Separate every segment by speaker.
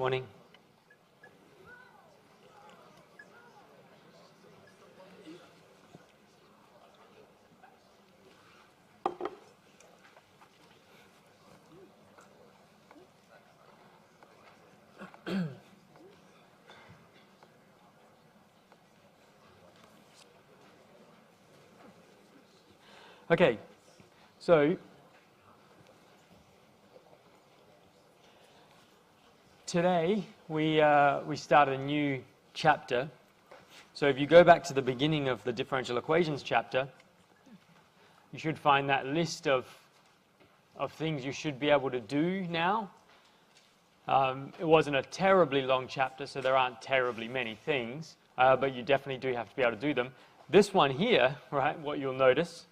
Speaker 1: Morning. Okay, so today we start a new chapter. So if you go back to the beginning of the differential equations chapter, you should find that list of things you should be able to do now. It wasn't a terribly long chapter, so there aren't terribly many things, but you definitely do have to be able to do them. This one here, right, what you'll notice,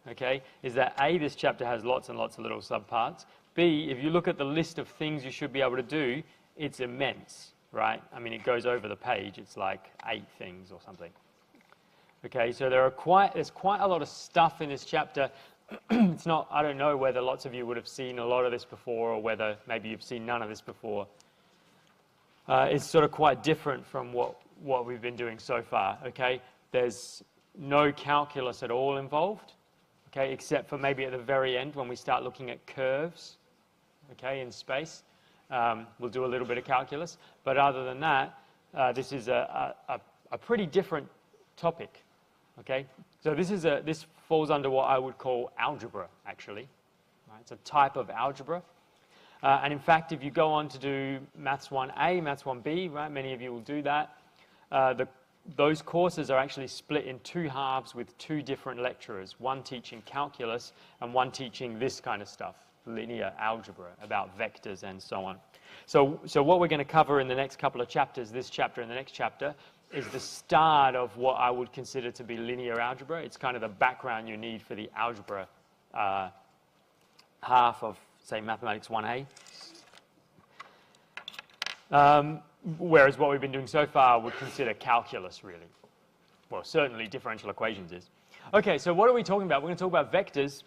Speaker 1: okay, is that A, this chapter has lots and lots of little subparts. B, if you look at the list of things you should be able to do, it's immense, right? I mean, it goes over the page. It's like 8 things or something. Okay, so there's quite a lot of stuff in this chapter. It's not, I don't know whether lots of you would have seen a lot of this before or whether maybe you've seen none of this before. It's sort of quite different from what we've been doing so far, okay? There's no calculus at all involved, okay, except for maybe at the very end when we start looking at curves, okay, in space. We'll do a little bit of calculus, but other than that, this is a pretty different topic, okay? So this falls under what I would call algebra, actually. Right? It's a type of algebra. And in fact, if you go on to do Maths 1A, Maths 1B, right, many of you will do that, those courses are actually split in 2 halves with 2 different lecturers, one teaching calculus and one teaching this kind of stuff, linear algebra, about vectors and so on. So what we're going to cover in the next couple of chapters, this chapter and the next chapter, is the start of what I would consider to be linear algebra. It's kind of the background you need for the algebra half of, say, Mathematics 1A. Whereas what we've been doing so far I would consider calculus, really. Well, certainly differential equations is. Okay, so what are we talking about? We're going to talk about vectors.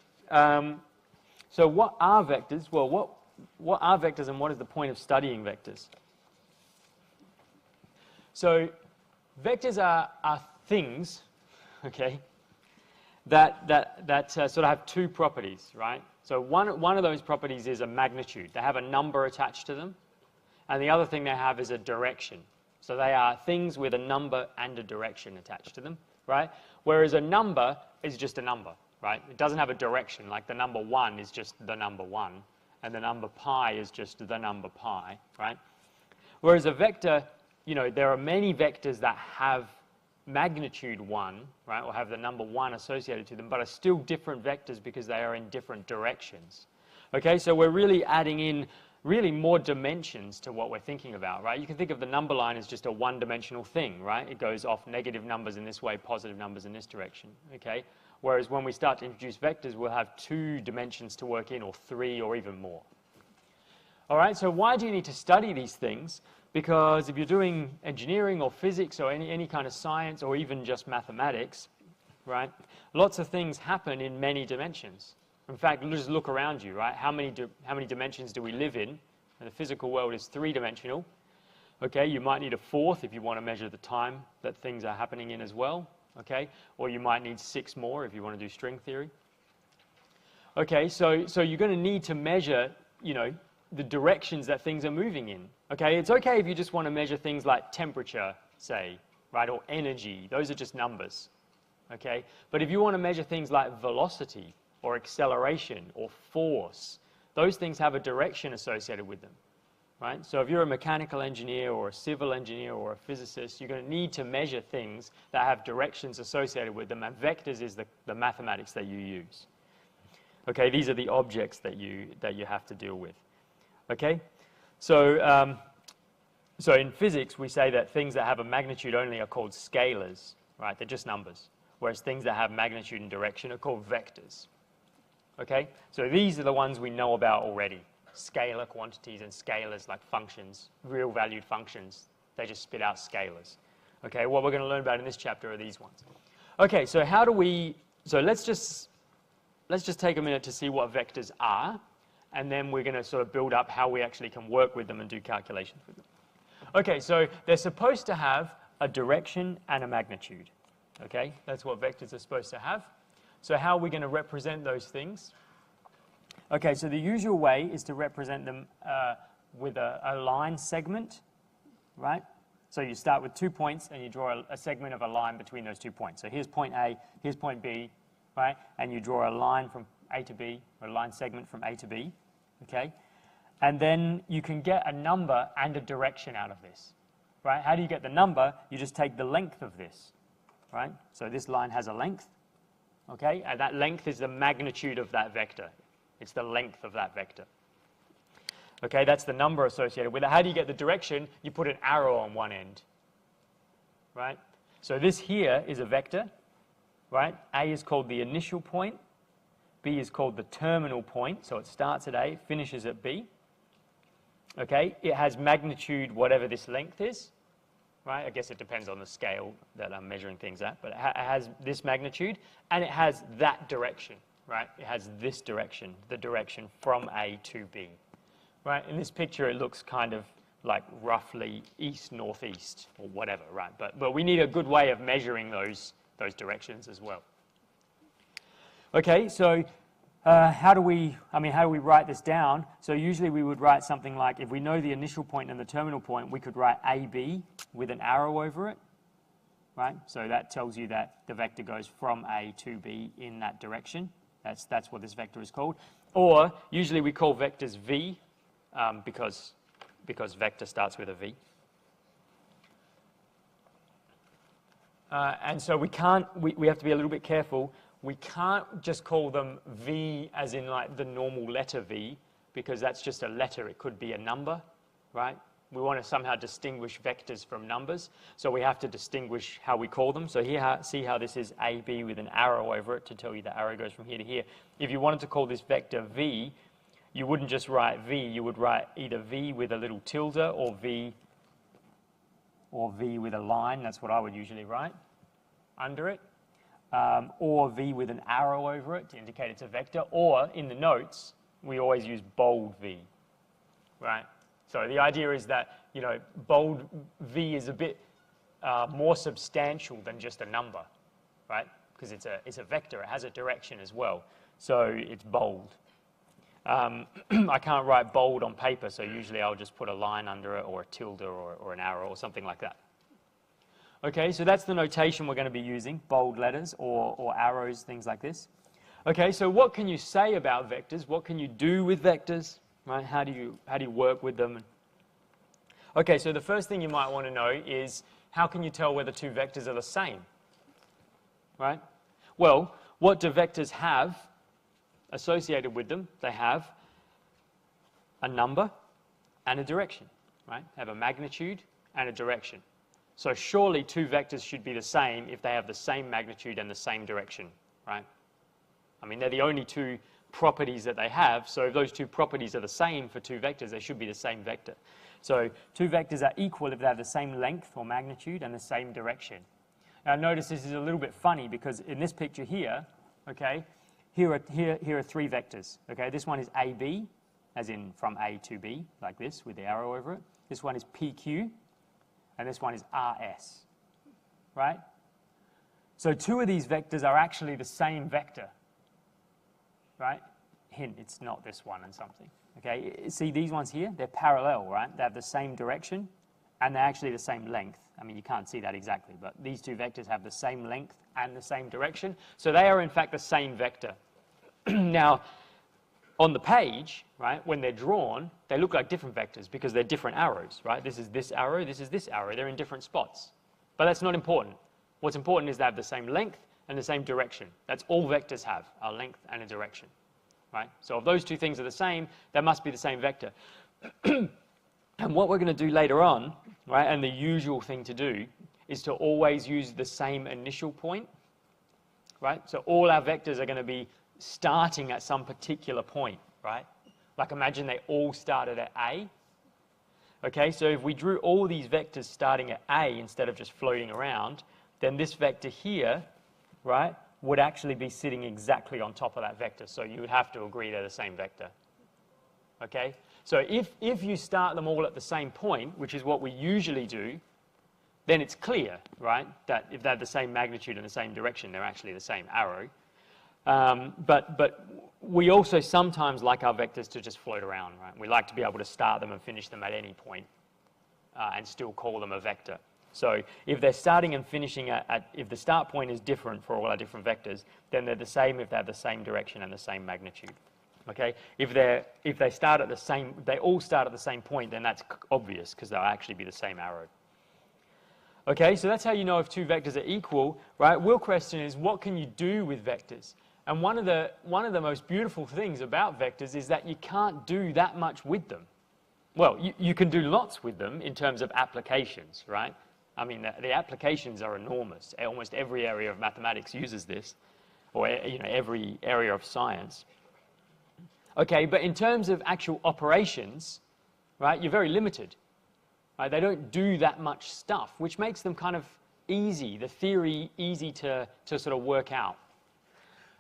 Speaker 1: So what are vectors? Well, what are vectors and what is the point of studying vectors? So vectors are things, okay, that sort of have 2 properties, right? So one of those properties is a magnitude. They have a number attached to them. And the other thing they have is a direction. So they are things with a number and a direction attached to them, right? Whereas a number is just a number, right? It doesn't have a direction. Like the number 1 is just the number 1. And the number pi is just the number pi, right? Whereas a vector, you know, there are many vectors that have magnitude 1, right, or have the number 1 associated to them, but are still different vectors because they are in different directions. Okay, so we're really adding in really more dimensions to what we're thinking about, right? You can think of the number line as just a one-dimensional thing, right? It goes off negative numbers in this way, positive numbers in this direction, okay? Whereas when we start to introduce vectors, we'll have 2 dimensions to work in, or 3, or even more. All right, so why do you need to study these things? Because if you're doing engineering or physics or any kind of science or even just mathematics, right, lots of things happen in many dimensions. In fact, just look around you, right? How many dimensions do we live in? And the physical world is 3-dimensional. Okay, you might need a 4th if you want to measure the time that things are happening in as well. Okay, or you might need 6 more if you want to do string theory. Okay, so you're going to need to measure, you know, the directions that things are moving in. Okay, it's okay if you just want to measure things like temperature, say, right, or energy. Those are just numbers. Okay, but if you want to measure things like velocity, or acceleration, or force, those things have a direction associated with them, right? So if you're a mechanical engineer, or a civil engineer, or a physicist, you're going to need to measure things that have directions associated with them, and vectors is the mathematics that you use. Okay, these are the objects that you have to deal with. Okay, so so in physics we say that things that have a magnitude only are called scalars, right? They're just numbers, whereas things that have magnitude and direction are called vectors. Okay, so these are the ones we know about already. Scalar quantities and scalars like functions, real valued functions, they just spit out scalars. Okay, what we're going to learn about in this chapter are these ones. Okay, so how do we, so let's just take a minute to see what vectors are, and then we're going to sort of build up how we actually can work with them and do calculations with them. Okay, so they're supposed to have a direction and a magnitude. Okay, that's what vectors are supposed to have. So how are we going to represent those things? Okay, so the usual way is to represent them with a line segment, right? So you start with 2 points and you draw a segment of a line between those 2 points. So here's point A, here's point B, right? And you draw a line from A to B, or a line segment from A to B, okay? And then you can get a number and a direction out of this, right? How do you get the number? You just take the length of this, right? So this line has a length, okay? And that length is the magnitude of that vector. It's the length of that vector. Okay, that's the number associated with it. How do you get the direction? You put an arrow on one end, right? So this here is a vector, right? A is called the initial point. B is called the terminal point. So it starts at A, finishes at B. Okay, it has magnitude whatever this length is, right? I guess it depends on the scale that I'm measuring things at, but it has this magnitude, and it has that direction, right? It has this direction, the direction from A to B. Right, in this picture it looks kind of like roughly east-northeast or whatever, right? But we need a good way of measuring those directions as well. Okay, so how do we write this down? So usually we would write something like, if we know the initial point and the terminal point, we could write AB with an arrow over it, right? So that tells you that the vector goes from A to B in that direction. That's what this vector is called. Or usually we call vectors V, because vector starts with a V. And so we have to be a little bit careful. We can't just call them V as in like the normal letter V, because that's just a letter. It could be a number, right? We want to somehow distinguish vectors from numbers, so we have to distinguish how we call them. So here, see how this is AB with an arrow over it to tell you the arrow goes from here to here. If you wanted to call this vector V, you wouldn't just write V, you would write either V with a little tilde or V with a line. That's what I would usually write under it. Or V with an arrow over it to indicate it's a vector. Or in the notes, we always use bold V, right? So the idea is that, you know, bold V is a bit more substantial than just a number, right? Because it's a vector, it has a direction as well. So it's bold. I can't write bold on paper, so usually I'll just put a line under it or a tilde or an arrow or something like that. Okay, so that's the notation we're going to be using, bold letters or arrows, things like this. Okay, so what can you say about vectors? What can you do with vectors? Right? How do you work with them? Okay, so the first thing you might want to know is, how can you tell whether two vectors are the same? Right? Well, what do vectors have associated with them? They have a number and a direction, right? They have a magnitude and a direction. So surely two vectors should be the same if they have the same magnitude and the same direction, right? I mean, they're the only two properties that they have, so if those two properties are the same for two vectors, they should be the same vector. So two vectors are equal if they have the same length or magnitude and the same direction. Now notice this is a little bit funny, because in this picture here, okay, here are three vectors. Okay, this one is AB, as in from A to B, like this, with the arrow over it. This one is PQ, and this one is RS, right? So two of these vectors are actually the same vector, right? Hint, it's not this one and something. Okay, see these ones here? They're parallel, right? They have the same direction, and they're actually the same length. I mean, you can't see that exactly, but these two vectors have the same length and the same direction. So they are, in fact, the same vector. Now, on the page, right, when they're drawn, they look like different vectors because they're different arrows, right? This is this arrow, this is this arrow. They're in different spots. But that's not important. What's important is they have the same length and the same direction. That's all vectors have, a length and a direction, right? So if those two things are the same, they must be the same vector. And what we're going to do later on, right, and the usual thing to do, is to always use the same initial point, right? So all our vectors are going to be starting at some particular point, right? Like imagine they all started at A. Okay, so if we drew all these vectors starting at A instead of just floating around, then this vector here, right, would actually be sitting exactly on top of that vector. So you would have to agree they're the same vector. okay? So if you start them all at the same point, which is what we usually do, then it's clear, right, that if they're the same magnitude and the same direction, they're actually the same arrow. But we also sometimes like our vectors to just float around, right? We like to be able to start them and finish them at any point and still call them a vector. So if they're starting and finishing if the start point is different for all our different vectors, then they're the same if they have the same direction and the same magnitude. Okay? If they start at the same, they all start at the same point, then that's obvious because they'll actually be the same arrow. Okay, so that's how you know if two vectors are equal, right? Real question is, what can you do with vectors? And one of the most beautiful things about vectors is that you can't do that much with them. Well, you can do lots with them in terms of applications, right? I mean, the applications are enormous. Almost every area of mathematics uses this, or every area of science. Okay, but in terms of actual operations, right, you're very limited. Right? They don't do that much stuff, which makes them kind of easy, the theory easy to sort of work out.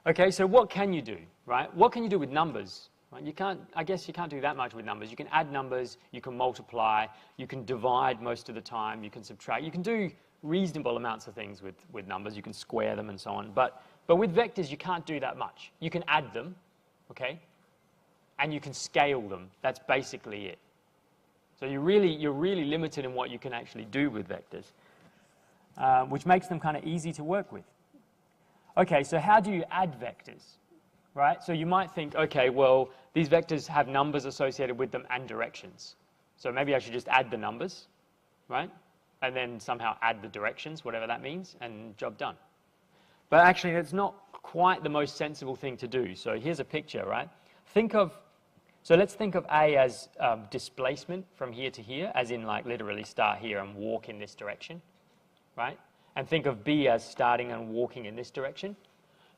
Speaker 1: Okay, so what can you do, right? What can you do with numbers? Right? I guess you can't do that much with numbers. You can add numbers, you can multiply, you can divide most of the time, you can subtract. You can do reasonable amounts of things with numbers. You can square them and so on. But with vectors, you can't do that much. You can add them, okay? And you can scale them. That's basically it. So you're really limited in what you can actually do with vectors, which makes them kind of easy to work with. Okay, so how do you add vectors? Right? So you might think, okay, well, these vectors have numbers associated with them and directions. So maybe I should just add the numbers, right? And then somehow add the directions, whatever that means, and job done. But actually, that's not quite the most sensible thing to do. So here's a picture, right? So let's think of A as displacement from here to here, as in like literally start here and walk in this direction, right? And think of B as starting and walking in this direction.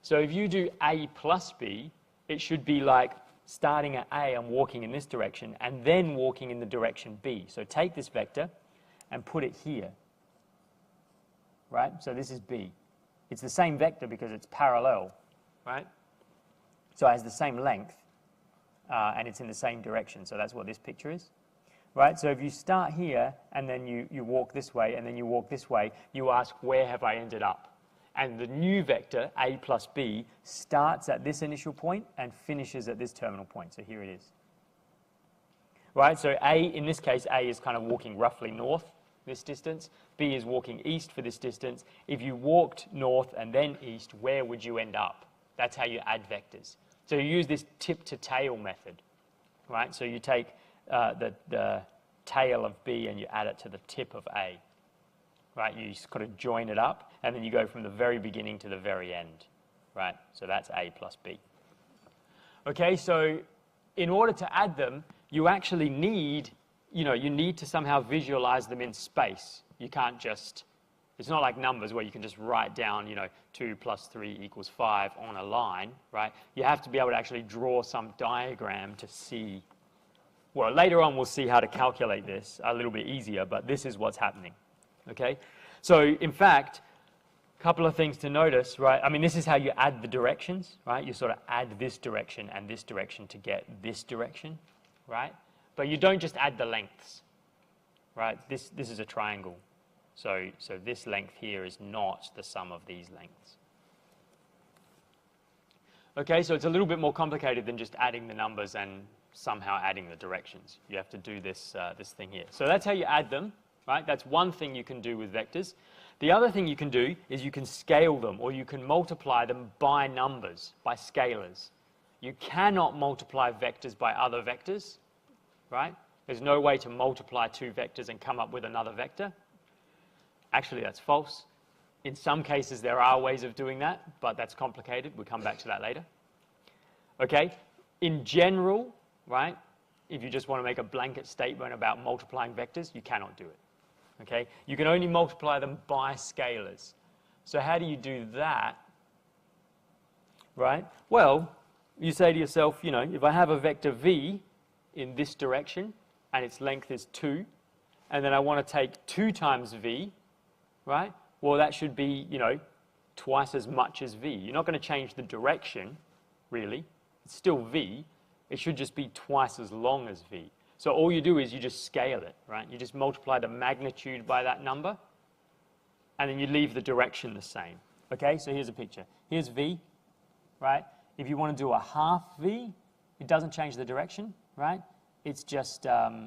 Speaker 1: So if you do A plus B, it should be like starting at A and walking in this direction, and then walking in the direction B. So take this vector and put it here, right? So this is B. It's the same vector because it's parallel, right? So it has the same length. And it's in the same direction, so that's what this picture is, right? So if you start here, and then you walk this way, and then you walk this way, you ask, where have I ended up? And the new vector, A plus B, starts at this initial point and finishes at this terminal point, so here it is. Right, so in this case, A is kind of walking roughly north this distance, B is walking east for this distance. If you walked north and then east, where would you end up? That's how you add vectors. So you use this tip-to-tail method, right? So you take the tail of B and you add it to the tip of A, right? You just kind of join it up, and then you go from the very beginning to the very end, right? So that's A plus B. Okay, so in order to add them, you actually need, you need to somehow visualize them in space. You can't just, it's not like numbers where you can just write down, 2 plus 3 equals 5 on a line, right? You have to be able to actually draw some diagram to see. Well, later on we'll see how to calculate this a little bit easier, but this is what's happening, okay? So, in fact, a couple of things to notice, right? I mean, this is how you add the directions, right? You sort of add this direction and this direction to get this direction, right? But you don't just add the lengths, right? This is a triangle. So this length here is not the sum of these lengths. Okay, so it's a little bit more complicated than just adding the numbers and somehow adding the directions. You have to do this thing here. So that's how you add them, right? That's one thing you can do with vectors. The other thing you can do is you can scale them, or you can multiply them by numbers, by scalars. You cannot multiply vectors by other vectors, right? There's no way to multiply two vectors and come up with another vector. Actually, that's false. In some cases, there are ways of doing that, but that's complicated. We'll come back to that later. Okay? In general, right, if you just want to make a blanket statement about multiplying vectors, you cannot do it. Okay? You can only multiply them by scalars. So how do you do that? Right? Well, you say to yourself, if I have a vector v in this direction, and its length is 2, and then I want to take 2 times v, right? Well, that should be, twice as much as v. You're not going to change the direction, really. It's still v. it should just be twice as long as v. So all you do is you just scale it, right? You just multiply the magnitude by that number, and then you leave the direction the same. Okay, so here's a picture. Here's v, right? If you want to do a half v, it doesn't change the direction, right? It's just half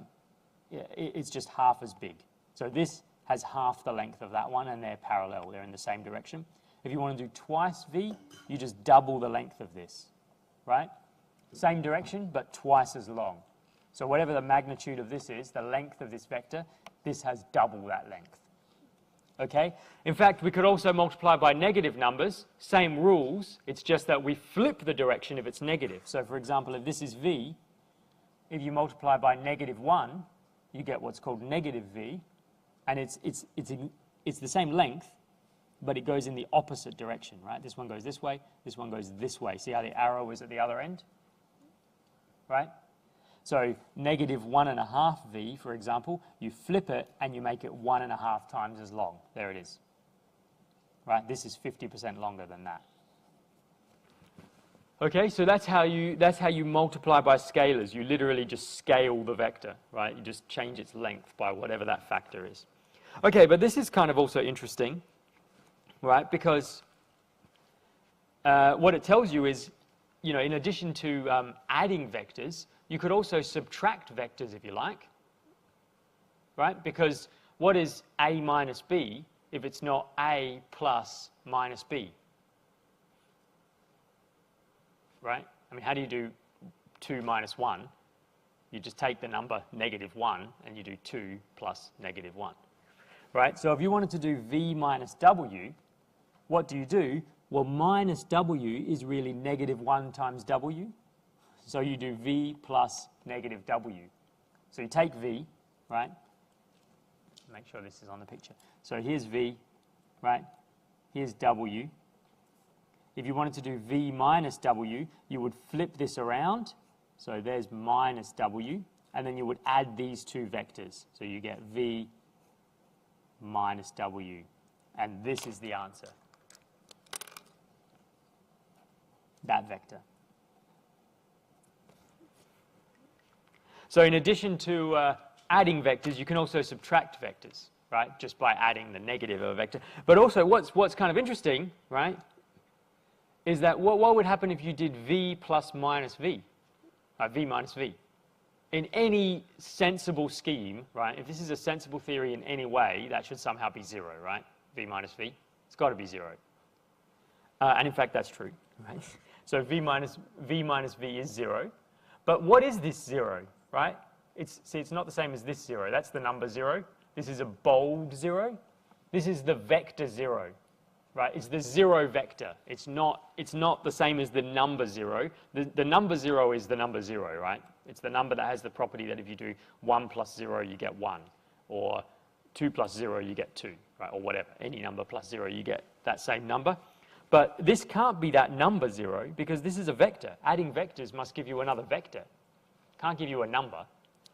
Speaker 1: as big. So this has half the length of that one, and they're parallel. They're in the same direction. If you want to do twice v, you just double the length of this, right? Same direction, but twice as long. So whatever the magnitude of this is, the length of this vector, this has double that length. Okay? In fact, we could also multiply by negative numbers. Same rules. It's just that we flip the direction if it's negative. So for example, if this is v, if you multiply by -1, you get what's called negative v. And it's the same length, but it goes in the opposite direction, right? This one goes this way, this one goes this way. See how the arrow is at the other end? Right? So -1.5 v, for example, you flip it and you make it 1.5 times as long. There it is. Right? This is 50% longer than that. Okay, so that's how you multiply by scalars. You literally just scale the vector, right? You just change its length by whatever that factor is. Okay, but this is kind of also interesting, right? Because what it tells you is, you know, in addition to adding vectors, you could also subtract vectors if you like, right? Because what is a minus b if it's not a plus minus b? Right? I mean, how do you do 2 minus 1? You just take the number -1 and you do 2 plus -1. Right? So if you wanted to do v minus w, what do? Well, minus w is really -1 times w. So you do v plus -w. So you take v, right? Make sure this is on the picture. So here's v, right? Here's w. If you wanted to do v minus w, you would flip this around. So there's minus w. And then you would add these two vectors. So you get v minus w. And this is the answer. That vector. So in addition to adding vectors, you can also subtract vectors, right? Just by adding the negative of a vector. But also what's kind of interesting, right, is that what would happen if you did v plus minus v, v minus v? In any sensible scheme, right, if this is a sensible theory in any way, that should somehow be 0, right? V minus v, it's got to be 0. And in fact, that's true, right? So v minus v is 0. But what is this 0, right? It's not the same as this 0. That's the number 0. This is a bold 0. This is the vector 0. Right, it's the 0 vector. It's not the same as the number 0. The number 0 is the number 0, right? It's the number that has the property that if you do 1 plus 0, you get 1. Or 2 plus 0, you get 2, right? Or whatever. Any number plus 0, you get that same number. But this can't be that number 0 because this is a vector. Adding vectors must give you another vector. Can't give you a number.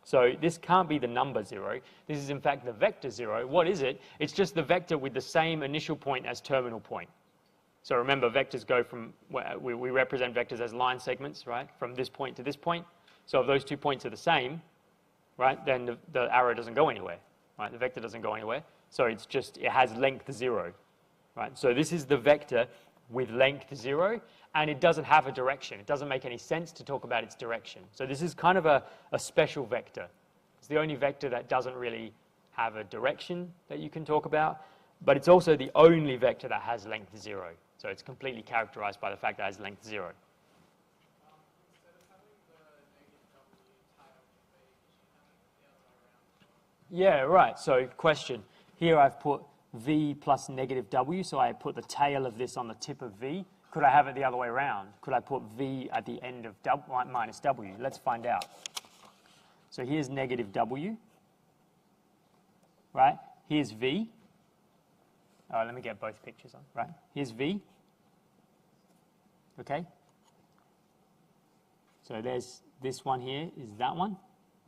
Speaker 1: So this can't be the number 0. This is in fact the vector 0. What is it? It's just the vector with the same initial point as terminal point. So remember, vectors go from, we represent vectors as line segments, right? From this point to this point. So if those 2 points are the same, right, then the arrow doesn't go anywhere, right? The vector doesn't go anywhere. So it's just, it has length 0, right? So this is the vector with length 0. And it doesn't have a direction. It doesn't make any sense to talk about its direction. So this is kind of a special vector. It's the only vector that doesn't really have a direction that you can talk about, but it's also the only vector that has length 0. So it's completely characterized by the fact that it has length 0. Yeah, right. So question. Here I've put v plus -w, so I put the tail of this on the tip of v. Could I have it the other way around? Could I put v at the end of minus w? Let's find out. So here's -w, right? Here's v. Oh, let me get both pictures on, right? Here's v. Okay? So there's this one here is that one.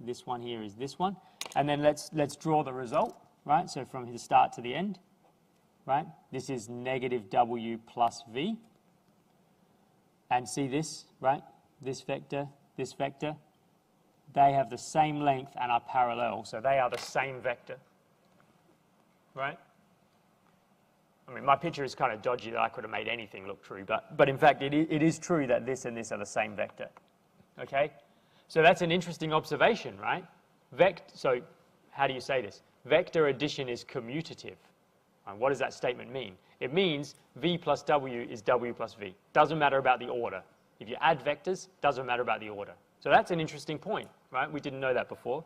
Speaker 1: This one here is this one. And then let's draw the result, right? So from the start to the end, right? This is -w plus v. And see this, right? This vector this vector, they have the same length and are parallel, so they are the same vector, right? I mean, my picture is kind of dodgy that I could have made anything look true, but in fact, it is true that this and this are the same vector, okay? So that's an interesting observation, right? So how do you say this? Vector addition is commutative. And what does that statement mean? It means v plus w is w plus v. Doesn't matter about the order. If you add vectors, doesn't matter about the order. So that's an interesting point, right? We didn't know that before.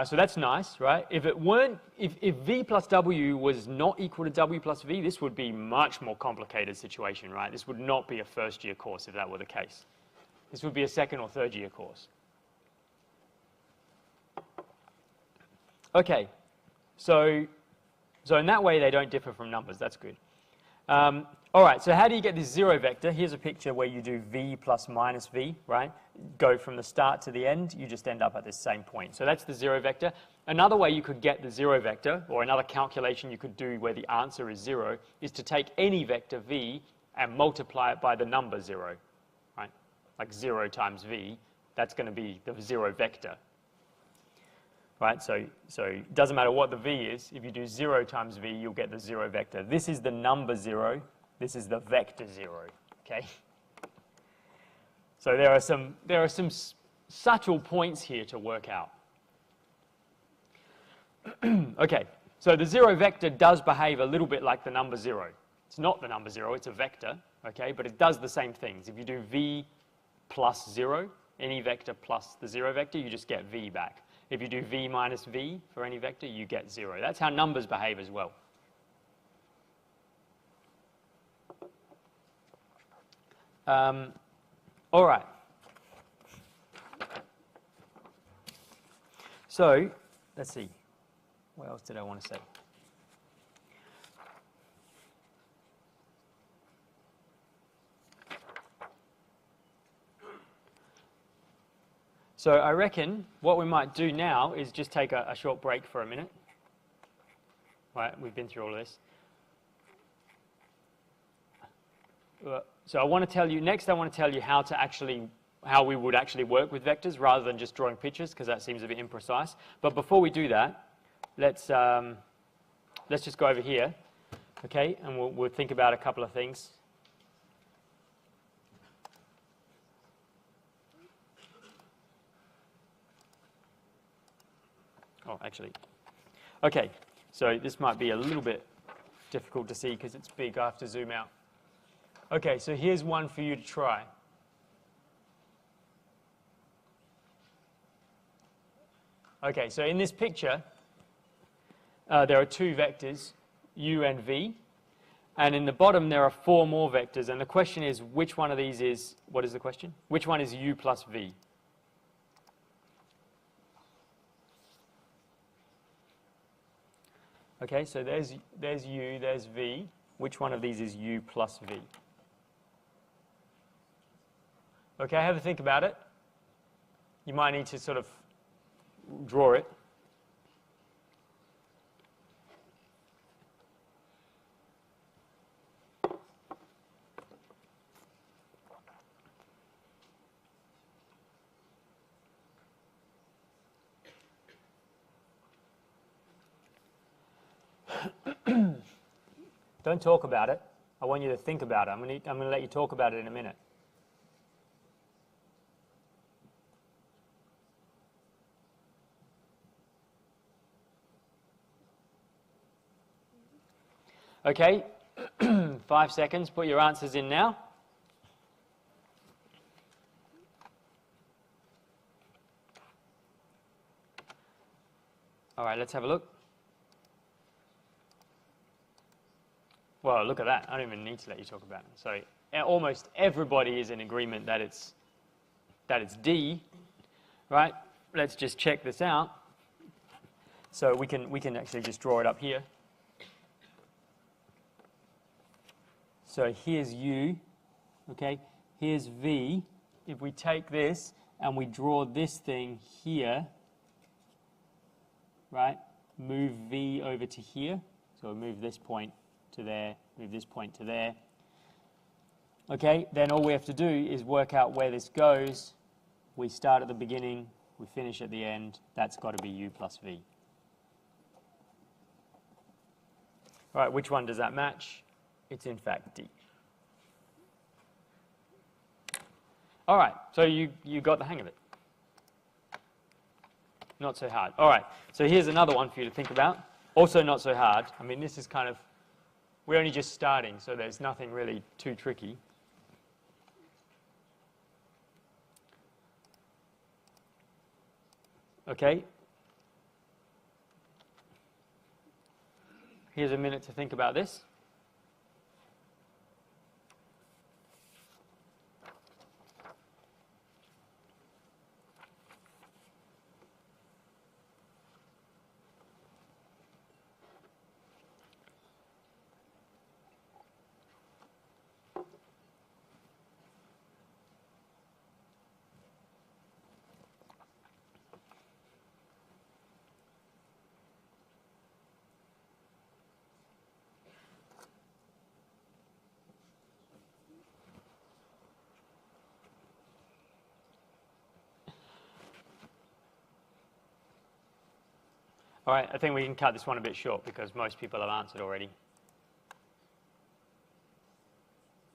Speaker 1: So that's nice, right? If v plus w was not equal to w plus v, this would be a much more complicated situation, right? This would not be a first-year course if that were the case. This would be a second or third-year course. Okay, so in that way they don't differ from numbers. That's good. All right, so how do you get this zero vector? Here's a picture where you do v plus minus v, right? Go from the start to the end, you just end up at this same point. So that's the zero vector. Another way you could get the zero vector, or another calculation you could do where the answer is 0, is to take any vector v and multiply it by the number 0, right? Like 0 times v, that's going to be the zero vector. Right, so it doesn't matter what the v is. If you do 0 times v, you'll get the zero vector. This is the number 0. This is the vector 0. Okay. So there are some subtle points here to work out. Okay. So the zero vector does behave a little bit like the number 0. It's not the number 0. It's a vector. Okay, but it does the same things. If you do v plus 0, any vector plus the zero vector, you just get v back. If you do v minus v for any vector, you get 0. That's how numbers behave as well. All right. So let's see. What else did I want to say? So I reckon what we might do now is just take a short break for a minute. Right, we've been through all of this. So I want to tell you, next I want to tell you how we would actually work with vectors rather than just drawing pictures, because that seems a bit imprecise. But before we do that, let's just go over here, okay, and we'll think about a couple of things. Oh, actually, okay, so this might be a little bit difficult to see because it's big. I have to zoom out. Okay, so here's one for you to try. Okay, so in this picture, there are two vectors, u and v, and in the bottom there are 4 more vectors, and the question is which one of these is, what is the question? Which one is u plus v? Okay, so there's u, there's v. Which one of these is u plus v? Okay, have a think about it. You might need to sort of draw it. Don't talk about it. I want you to think about it. I'm going to let you talk about it in a minute. Okay, 5 seconds. Put your answers in now. All right, let's have a look. Well, look at that. I don't even need to let you talk about it. So almost everybody is in agreement that it's D, right? Let's just check this out. So we can actually just draw it up here. So here's U, okay? Here's V. If we take this and we draw this thing here, right? Move V over to here. So we'll move this point to there, move this point to there. Okay, then all we have to do is work out where this goes. We start at the beginning, we finish at the end. That's got to be u plus v. All right, which one does that match? It's in fact D. All right, so you got the hang of it. Not so hard. All right, so here's another one for you to think about. Also not so hard. I mean, this is kind of, we're only just starting, so there's nothing really too tricky. Okay. Here's a minute to think about this. All right, I think we can cut this one a bit short because most people have answered already.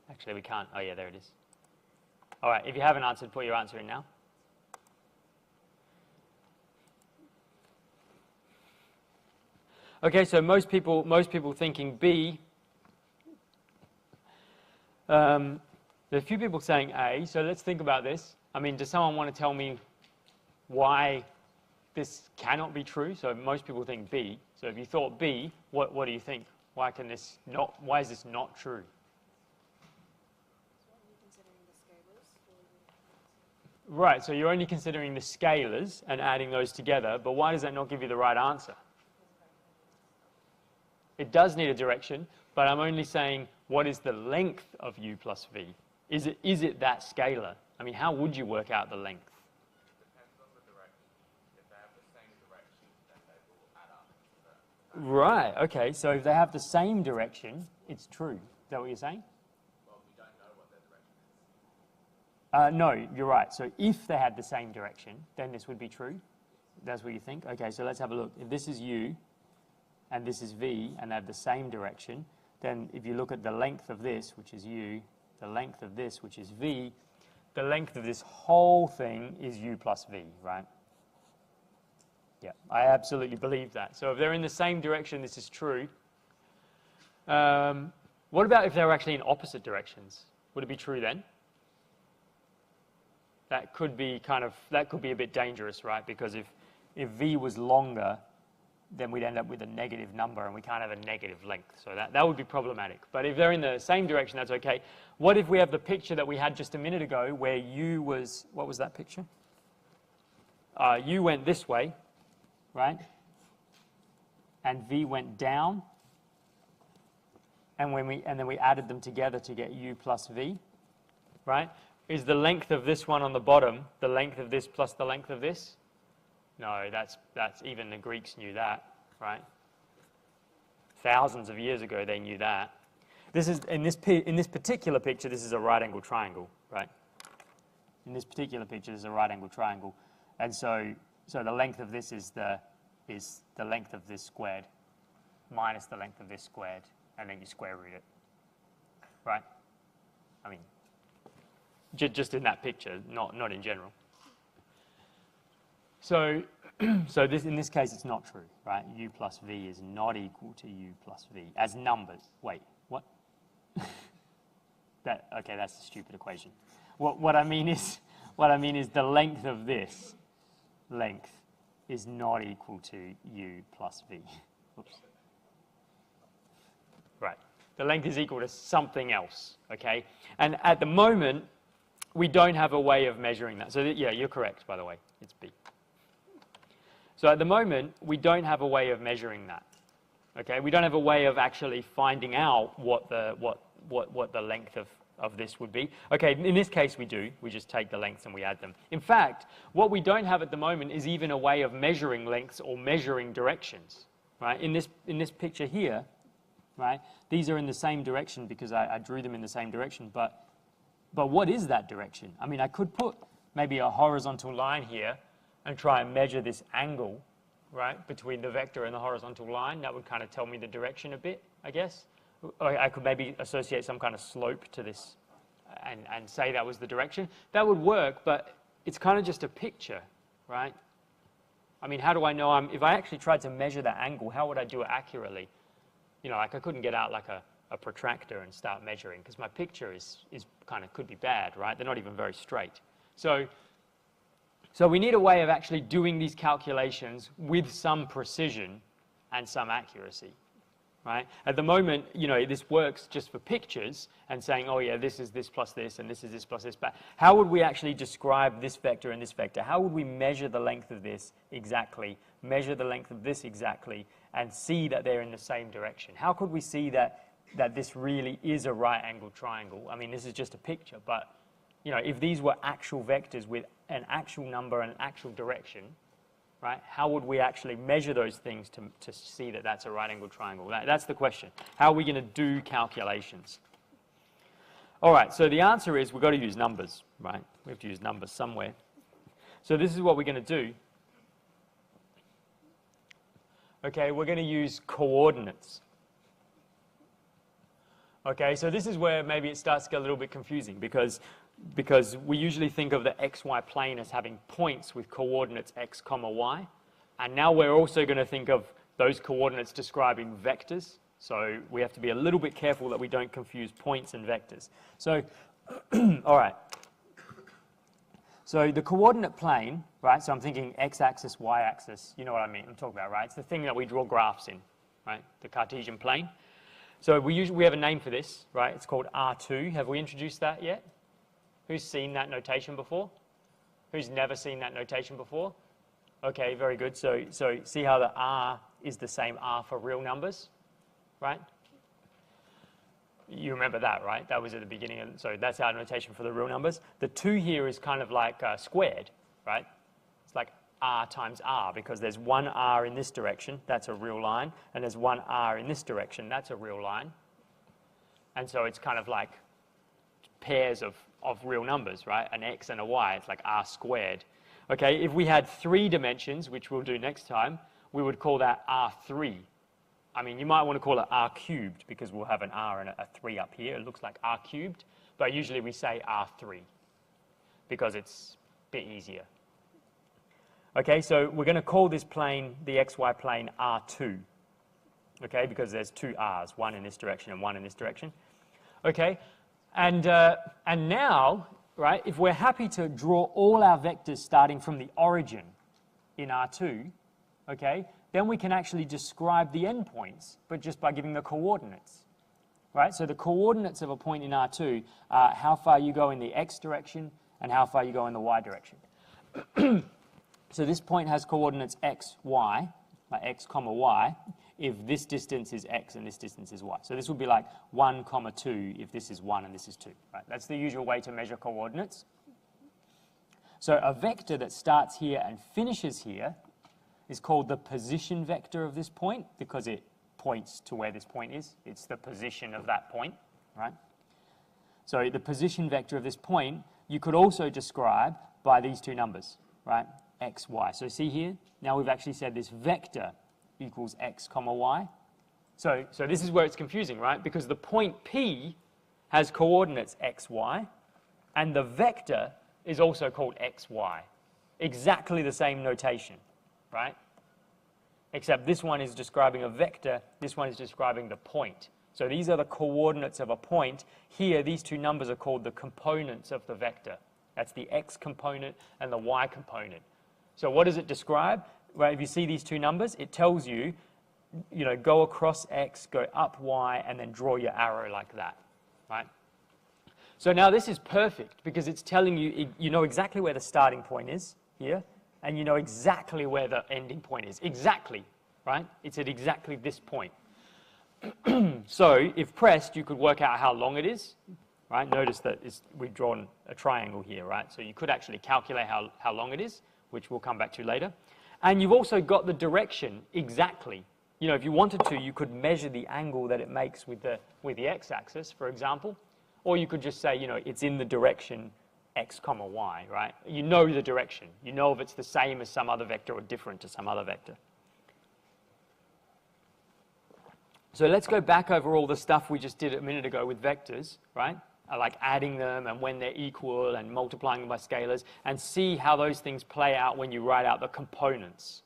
Speaker 1: Actually, we can't. Oh, yeah, there it is. All right, if you haven't answered, put your answer in now. Okay, so most people thinking B. There are a few people saying A, so let's think about this. I mean, does someone want to tell me why this cannot be true? So most people think B. So if you thought B, what do you think? Why is this not true? Right, so you're only considering the scalars and adding those together, but why does that not give you the right answer? It does need a direction, but I'm only saying what is the length of u plus v? Is it that scalar? I mean, how would you work out the length? Right, okay, so if they have the same direction, it's true. Is that what you're saying?
Speaker 2: Well, we don't know what their direction is.
Speaker 1: No, you're right. So if they had the same direction, then this would be true. That's what you think? Okay, so let's have a look. If this is u, and this is v, and they have the same direction, then if you look at the length of this, which is u, the length of this, which is v, the length of this whole thing is u plus v, right? Yeah, I absolutely believe that. So if they're in the same direction, this is true. What about if they were actually in opposite directions? Would it be true then? That could be a bit dangerous, right? Because if v was longer, then we'd end up with a negative number, and we can't have a negative length. So that would be problematic. But if they're in the same direction, that's okay. What if we have the picture that we had just a minute ago where u was, what was that picture? U went this way, right? And v went down. And then we added them together to get u plus v, right? Is the length of this one on the bottom the length of this plus the length of this? No, that's even the Greeks knew that, right? Thousands of years ago they knew that. This is in this particular picture, this is a right-angled triangle, right? In this particular picture, this is a right-angled triangle, and so the length of this is the length of this squared minus the length of this squared, and then you square root it, right? I mean, just in that picture, not in general. So, in this case, it's not true, right? U plus v is not equal to u plus v as numbers. Wait, what? Okay, that's a stupid equation. What I mean is the length of this length is not equal to u plus v. Oops. Right. The length is equal to something else, okay? And at the moment, we don't have a way of measuring that. So yeah, you're correct, by the way. It's b. So at the moment, we don't have a way of measuring that. Okay, we don't have a way of actually finding out what the length of this would be. Okay, in this case we do. We just take the lengths and we add them. In fact, what we don't have at the moment is even a way of measuring lengths or measuring directions. Right? In this picture here, right? These are in the same direction because I drew them in the same direction, but But what is that direction? I mean, I could put maybe a horizontal line here and try and measure this angle, right, between the vector and the horizontal line. That would kind of tell me the direction a bit, I guess. Or I could maybe associate some kind of slope to this and say that was the direction. That would work, but it's kind of just a picture, right? I mean, how do I know if I actually tried to measure that angle, how would I do it accurately? You know, like I couldn't get out like a protractor and start measuring because my picture is kind of could be bad, right? They're not even very straight. So we need a way of actually doing these calculations with some precision and some accuracy, right? At the moment, you know, this works just for pictures and saying, oh yeah, this is this plus this and this is this plus this. But how would we actually describe this vector and this vector? How would we measure the length of this exactly, measure the length of this exactly, and see that they're in the same direction? How could we see that this really is a right-angled triangle? I mean, this is just a picture, but you know, if these were actual vectors with an actual number and an actual direction, right, how would we actually measure those things to see that that's a right-angled triangle? That's the question. How are we going to do calculations? All right, so the answer is we've got to use numbers, right? We have to use numbers somewhere. So this is what we're going to do. Okay, we're going to use coordinates. Okay, so this is where maybe it starts to get a little bit confusing because we usually think of the xy plane as having points with coordinates x, comma, y. And now we're also going to think of those coordinates describing vectors. So we have to be a little bit careful that we don't confuse points and vectors. So, all right. So the coordinate plane, right, so I'm thinking x-axis, y-axis, you know what I mean, I'm talking about, right? It's the thing that we draw graphs in, right, the Cartesian plane. So we have a name for this, right? It's called R2. Have we introduced that yet? Who's seen that notation before? Who's never seen that notation before? Okay, very good. So see how the R is the same R for real numbers, right? You remember that, right? That was at the beginning. So that's our notation for the real numbers. The 2 here is kind of like squared, right? It's like R times R because there's one R in this direction, that's a real line, and there's one R in this direction, that's a real line. And so it's kind of like pairs of real numbers, right? An X and a Y, it's like R squared. Okay, if we had 3 dimensions, which we'll do next time, we would call that R3. I mean, you might want to call it R cubed because we'll have an R and a 3 up here. It looks like R cubed, but usually we say R3 because it's a bit easier. Okay, so we're going to call this plane, the xy plane, R2, okay, because there's 2 R's, one in this direction and one in this direction. Okay, and now, right, if we're happy to draw all our vectors starting from the origin in R2, okay, then we can actually describe the endpoints, but just by giving the coordinates, right? So the coordinates of a point in R2 are how far you go in the x direction and how far you go in the y direction. So this point has coordinates x, y, like x, comma, y, if this distance is x and this distance is y. So this would be like 1, comma 2 if this is 1 and this is 2, right? That's the usual way to measure coordinates. So a vector that starts here and finishes here is called the position vector of this point because it points to where this point is. It's the position of that point, right? So the position vector of this point you could also describe by these 2 numbers, right? X, y. So see here, now we've actually said this vector equals x, comma, y. So this is where it's confusing, right? Because the point P has coordinates x, y, and the vector is also called x, y. Exactly the same notation, right? Except this one is describing a vector, this one is describing the point. So these are the coordinates of a point. Here, these 2 numbers are called the components of the vector. That's the x component and the y component. So what does it describe? Well, if you see these 2 numbers, it tells you, you know, go across x, go up y, and then draw your arrow like that, right? So now this is perfect because it's telling you, you know exactly where the starting point is here, and you know exactly where the ending point is. Exactly, right? It's at exactly this point. So if pressed, you could work out how long it is, right? Notice that we've drawn a triangle here, right? So you could actually calculate how long it is, which we'll come back to later. And you've also got the direction exactly. You know, if you wanted to, you could measure the angle that it makes with the x-axis, for example, Or you could just say, you know, it's in the direction x comma y, right? You know the direction. You know if it's the same as some other vector or different to some other vector. So let's go back over all the stuff we just did a minute ago with vectors, right? Like adding them and when they're equal and multiplying them by scalars, and see how those things play out when you write out the components.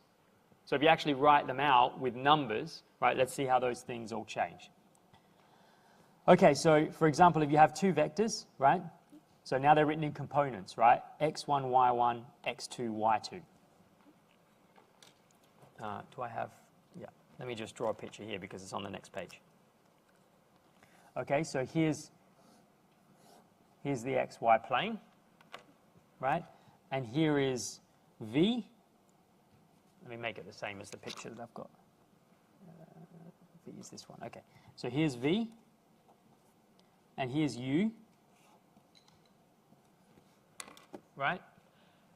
Speaker 1: So if you actually write them out with numbers, right, let's see how those things all change. Okay, so for example, if you have two vectors, right? So now they're written in components, right? x1, y1, x2, y2. Do I have, yeah, let me just draw a picture here because it's on the next page. Okay, so here's the xy plane, right? And here is v. Let me make it the same as the picture that I've got. V is this one, okay. So here's v, and here's u. Right?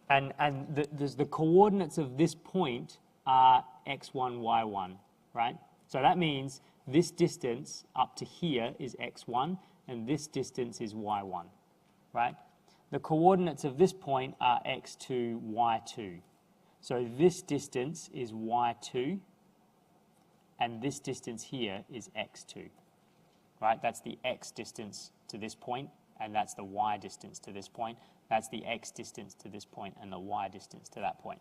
Speaker 1: And the coordinates of this point are x1, y1, right? So that means this distance up to here is x1, and this distance is y1, right? The coordinates of this point are x2, y2. So this distance is y2, and this distance here is x2, right? That's the x distance to this point, and that's the y distance to this point. That's the x distance to this point and the y distance to that point.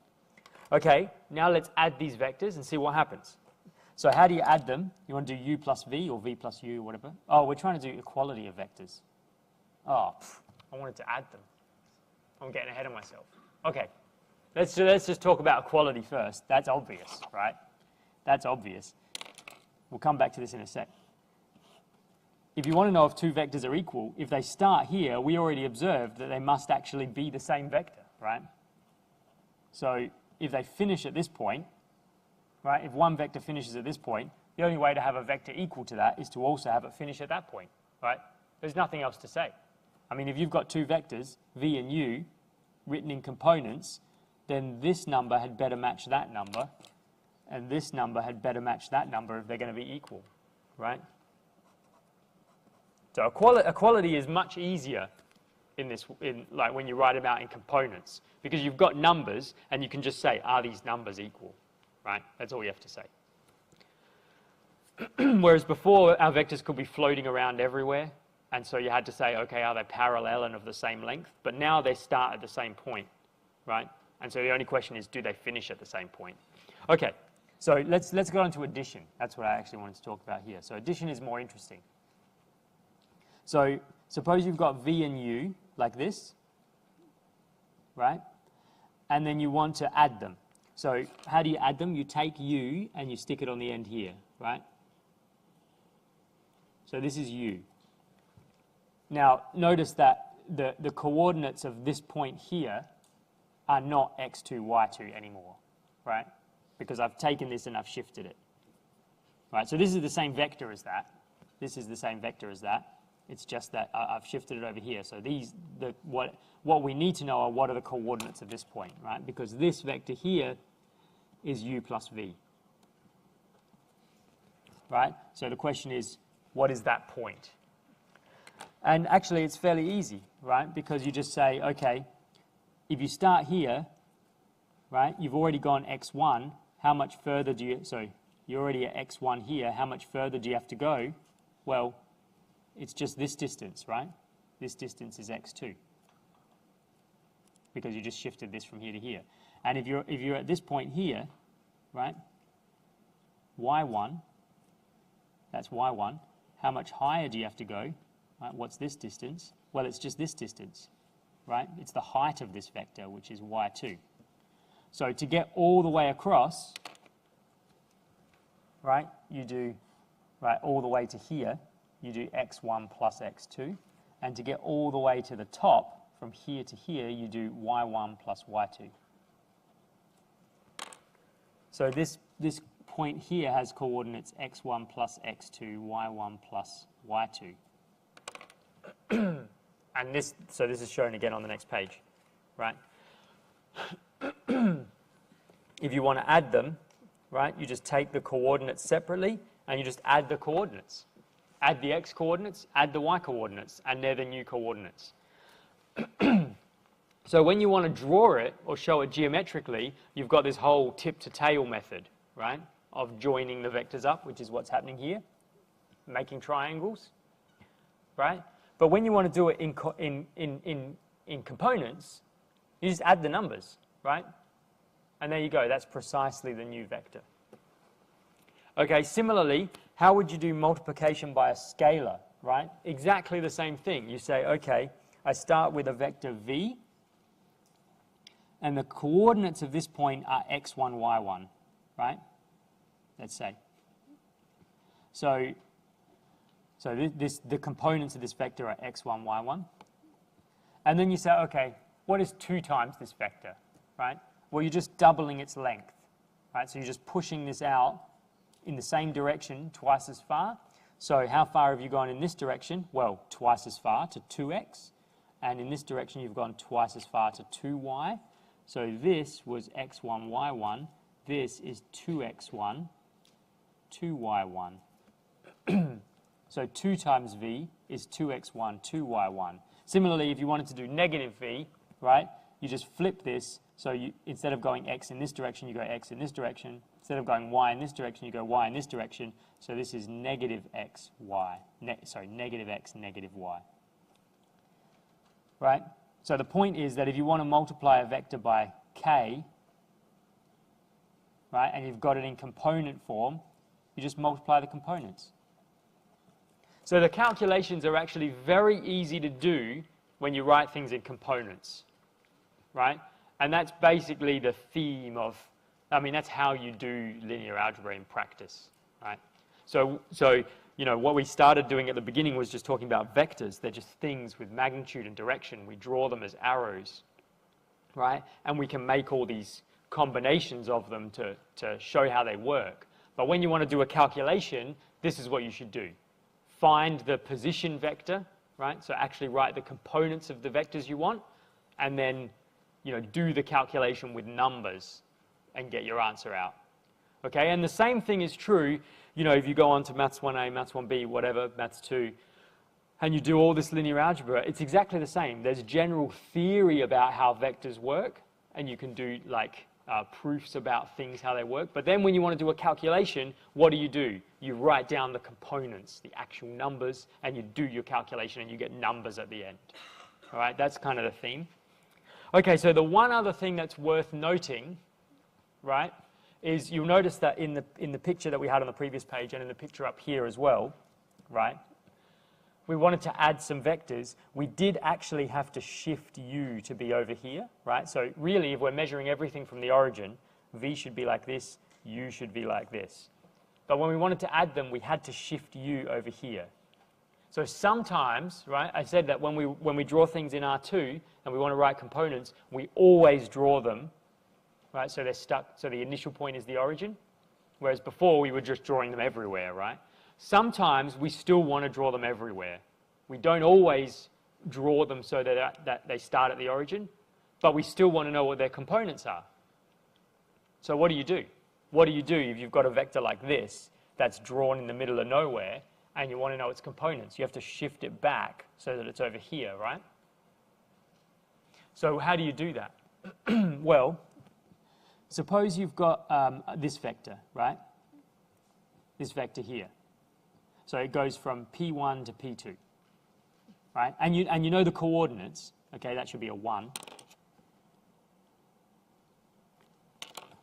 Speaker 1: Okay, now let's add these vectors and see what happens. So how do you add them? You want to do u plus v or v plus u or whatever? Oh, we're trying to do equality of vectors. Oh, I wanted to add them. I'm getting ahead of myself. Okay, let's just talk about equality first. That's obvious, right? That's obvious. We'll come back to this in a sec. If you want to know if two vectors are equal, if they start here, we already observed that they must actually be the same vector, right? So if they finish at this point, right, if one vector finishes at this point, the only way to have a vector equal to that is to also have it finish at that point, right? There's nothing else to say. I mean, if you've got two vectors, v and u, written in components, then this number had better match that number, and this number had better match that number if they're going to be equal, right? So equality is much easier like when you write them out in components, because you've got numbers and you can just say, are these numbers equal, right? That's all you have to say. Whereas before, our vectors could be floating around everywhere, and so you had to say, okay, are they parallel and of the same length? But now they start at the same point, right? And so the only question is, do they finish at the same point? Okay, so let's go on to addition. That's what I actually wanted to talk about here. So addition is more interesting. So suppose you've got v and u like this, right? And then you want to add them. So how do you add them? You take u and you stick it on the end here, right? So this is u. Now notice that the coordinates of this point here are not x2, y2 anymore, right? Because I've taken this and I've shifted it, right? So this is the same vector as that. This is the same vector as that. It's just that I've shifted it over here. So what we need to know are what are the coordinates of this point, right? Because this vector here is u plus v, right? So the question is, what is that point? And actually, it's fairly easy, right? Because you just say, okay, if you start here, right, you've already gone x1, how much further do you, so you're already at x1 here, how much further do you have to go? Well, it's just this distance, right? This distance is x2, because you just shifted this from here to here. And if you're at this point here, right, y1, that's y1, how much higher do you have to go? Right, what's this distance? Well, it's just this distance, right? It's the height of this vector, which is y2. So to get all the way across, right, you do, right, all the way to here, you do x1 plus x2. And to get all the way to the top, from here to here, you do y1 plus y2. So this point here has coordinates x1 plus x2, y1 plus y2. And this is shown again on the next page, right? If you want to add them, right, you just take the coordinates separately and you just add the coordinates, add the x coordinates, add the y coordinates, and they're the new coordinates. So when you want to draw it or show it geometrically, you've got this whole tip to tail method, right, of joining the vectors up, which is what's happening here, making triangles, right? But when you want to do it in components, you just add the numbers, right? And there you go, that's precisely the new vector. Okay, similarly, how would you do multiplication by a scalar, right? Exactly the same thing. You say, okay, I start with a vector v, and the coordinates of this point are x1, y1, right? Let's say. So the components of this vector are x1, y1. And then you say, okay, what is 2 times this vector, right? Well, you're just doubling its length, right? So you're just pushing this out in the same direction twice as far. So how far have you gone in this direction? Well, twice as far, to 2x. And in this direction, you've gone twice as far, to 2y. So this was x1, y1. This is 2x1, 2y1. So 2 times v is 2x1, 2y1. Similarly, if you wanted to do negative v, right, you just flip this. So instead of going x in this direction, you go x in this direction. Instead of going y in this direction, you go y in this direction. So this is negative x, y. Negative x, negative y. Right? So the point is that if you want to multiply a vector by k, right, and you've got it in component form, you just multiply the components. So the calculations are actually very easy to do when you write things in components, right? And that's basically the theme of, I mean, that's how you do linear algebra in practice, right? So you know, what we started doing at the beginning was just talking about vectors. They're just things with magnitude and direction. We draw them as arrows, right? And we can make all these combinations of them to show how they work. But when you want to do a calculation, this is what you should do. Find the position vector, right? So actually write the components of the vectors you want, and then, you know, do the calculation with numbers and get your answer out. Okay, and the same thing is true, you know, if you go on to Maths 1A, Maths 1B, whatever, Maths 2, and you do all this linear algebra, it's exactly the same. There's general theory about how vectors work, and you can do like proofs about things, how they work. But then when you want to do a calculation, what do? You write down the components, the actual numbers, and you do your calculation, and you get numbers at the end. All right, that's kind of the theme. Okay, so the one other thing that's worth noting, right, is you'll notice that in the picture that we had on the previous page and in the picture up here as well, right, we wanted to add some vectors. We did actually have to shift u to be over here, right? So really, if we're measuring everything from the origin, v should be like this, u should be like this. But when we wanted to add them, we had to shift u over here. So sometimes, right, I said that when we draw things in R2 and we want to write components, we always draw them, right? So they're stuck. So the initial point is the origin, whereas before we were just drawing them everywhere, right? Sometimes we still want to draw them everywhere. We don't always draw them so that they start at the origin, but we still want to know what their components are. So what do you do? What do you do if you've got a vector like this that's drawn in the middle of nowhere and you want to know its components? You have to shift it back so that it's over here, right? So how do you do that? Well, suppose you've got this vector, right? This vector here. So it goes from P1 to P2, right? And you know the coordinates. Okay, that should be a 1.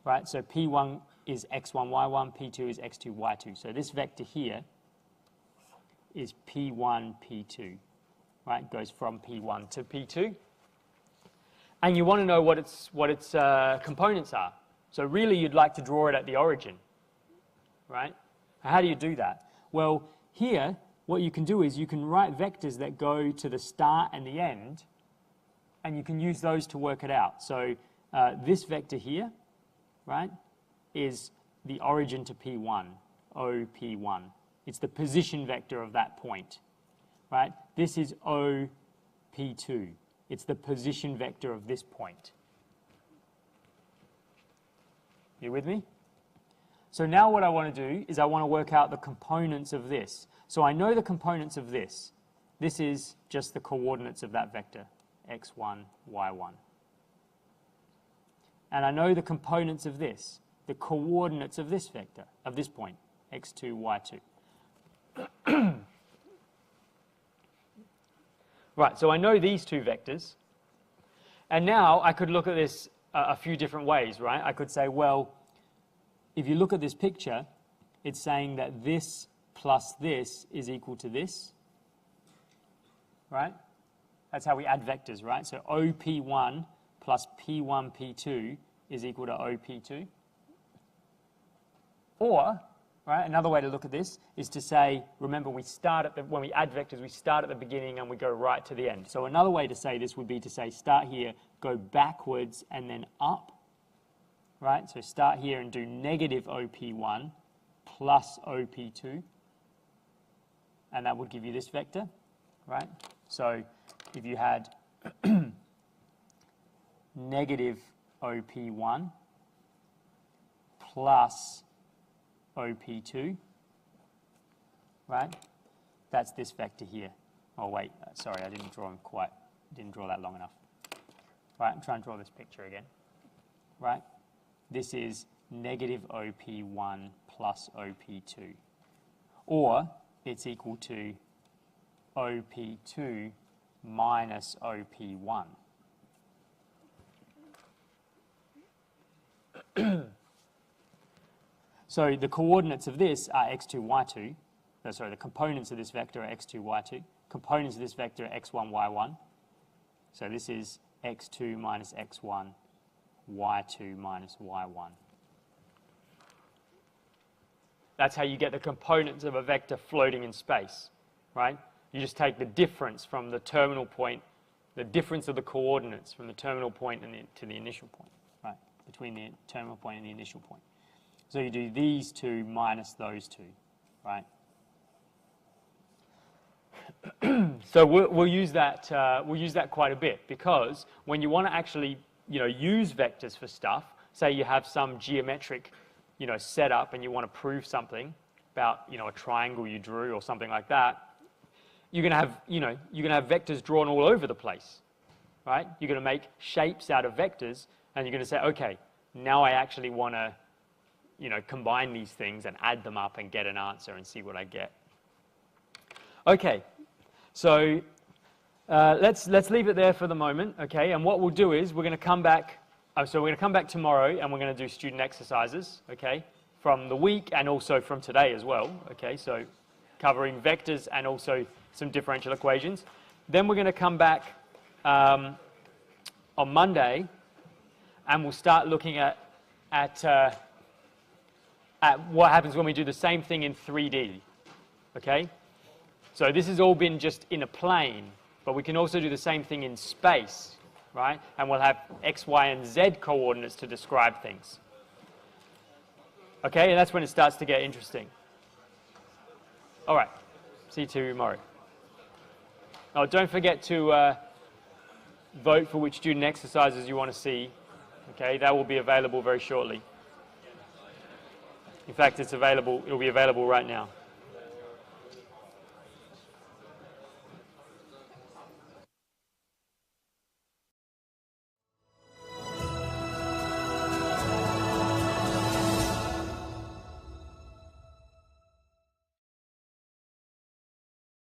Speaker 1: Right, so P1 is x1, y1, P2 is x2, y2. So this vector here is P1, P2, right? It goes from P1 to P2. And you want to know what its components are. So really, you'd like to draw it at the origin, right? How do you do that? Well, here, what you can do is you can write vectors that go to the start and the end, and you can use those to work it out. So this vector here, right, is the origin to P1, OP1. It's the position vector of that point, right? This is OP2. It's the position vector of this point. You with me? So now what I want to do is I want to work out the components of this. So I know the components of this. This is just the coordinates of that vector, x1, y1. And I know the components of this, the coordinates of this vector, of this point, x2, y2. Right, so I know these two vectors. And now I could look at this a few different ways, right? I could say, well, if you look at this picture, it's saying that this plus this is equal to this, right? That's how we add vectors, right? So OP1 plus P1, P2 is equal to OP2. Or, right, another way to look at this is to say, remember we start at when we add vectors, we start at the beginning and we go right to the end. So another way to say this would be to say start here, go backwards and then up, right? So start here and do negative OP1 plus OP2, and that would give you this vector, right? So if you had negative OP1 plus OP2, right? That's this vector here. Oh wait, sorry, I didn't draw that long enough. Right, I'm trying to draw this picture again. Right? This is negative OP1 plus OP2. Or it's equal to OP2 minus OP1. So the coordinates of this are x2, y2. Sorry, the components of this vector are x2, y2. Components of this vector are x1, y1. So this is x2 minus x1, y2 minus y1. That's how you get the components of a vector floating in space, right? You just take the difference from the terminal point, the difference of the coordinates from the terminal point to the initial point, right? Between the terminal point and the initial point. So you do these two minus those two, right? So we'll use that quite a bit, because when you want to actually use vectors for stuff, say you have some geometric setup and you want to prove something about a triangle you drew or something like that, you're going to have vectors drawn all over the place, right? You're going to make shapes out of vectors, and you're going to say, okay, now I actually want to combine these things and add them up and get an answer and see what I get. Okay, so let's leave it there for the moment, okay? And what we'll do is we're going to come back. So we're going to come back tomorrow and we're going to do student exercises, okay, from the week and also from today as well, okay? So covering vectors and also some differential equations. Then we're going to come back on Monday and we'll start looking at what happens when we do the same thing in 3D, okay? So this has all been just in a plane, but we can also do the same thing in space, right? And we'll have x, y, and z coordinates to describe things. Okay, and that's when it starts to get interesting. All right, see you tomorrow. Oh, don't forget to vote for which student exercises you want to see. Okay, that will be available very shortly. In fact, it'll be available right now.